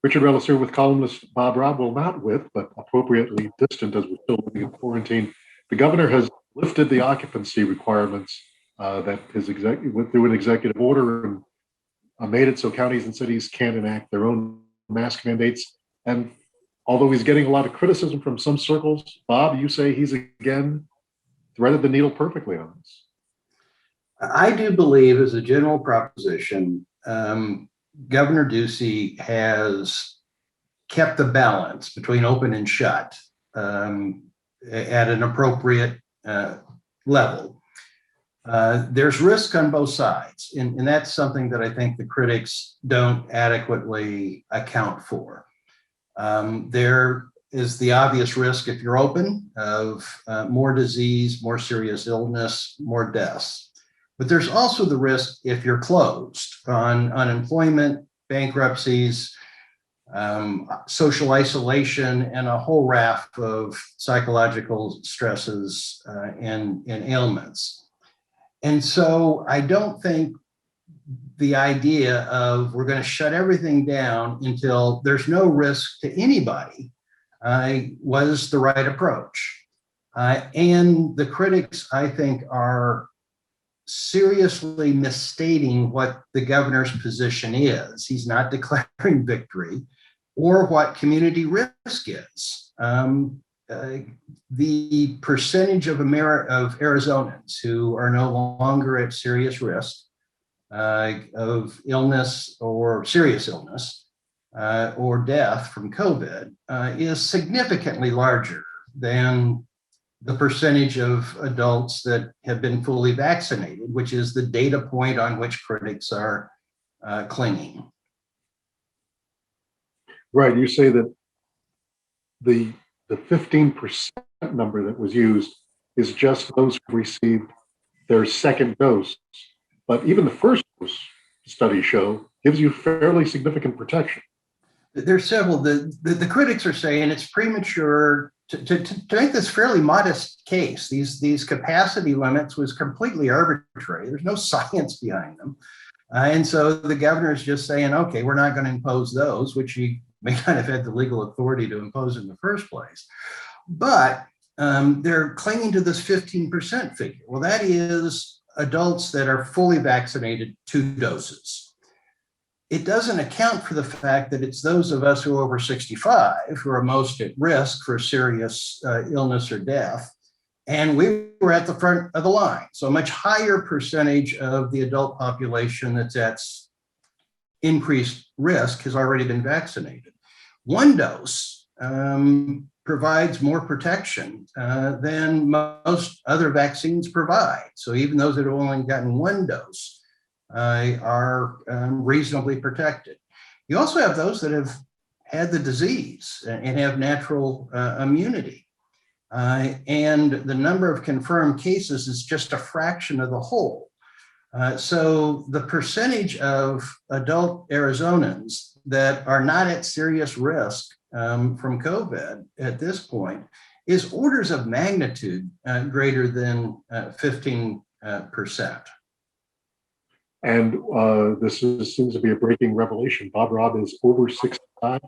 Richard Relis here with columnist Bob Robb. Well, not with, but appropriately distant as we're still living in quarantine. The governor has lifted the occupancy requirements that his went through an executive order and made it so counties and cities can't enact their own mask mandates. And although he's getting a lot of criticism from some circles, Bob, you say he's again threaded the needle perfectly on this. I do believe, as a general proposition, Governor Ducey has kept the balance between open and shut at an appropriate level. There's risk on both sides, and that's something that I think the critics don't adequately account for. There is the obvious risk, if you're open, of more disease, more serious illness, more deaths. But there's also the risk, if you're closed, on unemployment, bankruptcies, social isolation, and a whole raft of psychological stresses and ailments. And so I don't think the idea of we're going to shut everything down until there's no risk to anybody was the right approach. And the critics, I think, are seriously misstating what the governor's position is. He's not declaring victory, or what community risk is. The percentage of Arizonans who are no longer at serious risk of illness or serious illness or death from COVID is significantly larger than the percentage of adults that have been fully vaccinated, which is the data point on which critics are clinging. Right. You say that the 15% number that was used is just those who received their second dose. But even the first dose, studies show, gives you fairly significant protection. There's several. The critics are saying it's premature to make this fairly modest case. These capacity limits was completely arbitrary. There's no science behind them. And so the governor is just saying, okay, we're not going to impose those, which he may not have had the legal authority to impose in the first place. But they're clinging to this 15% figure. Well, that is adults that are fully vaccinated 2 doses. It doesn't account for the fact that it's those of us who are over 65 who are most at risk for serious illness or death. And we were at the front of the line. So a much higher percentage of the adult population that's at increased risk has already been vaccinated. 1 dose provides more protection than most other vaccines provide. So even those that have only gotten 1 dose are reasonably protected. You also have those that have had the disease and have natural immunity. And the number of confirmed cases is just a fraction of the whole. So the percentage of adult Arizonans that are not at serious risk from COVID at this point is orders of magnitude greater than 15%. And this seems to be a breaking revelation. Bob Robb is over 65.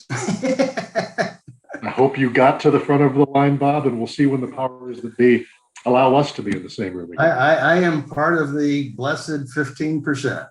I hope you got to the front of the line, Bob, and we'll see when the powers that be allow us to be in the same room again. I am part of the blessed 15%.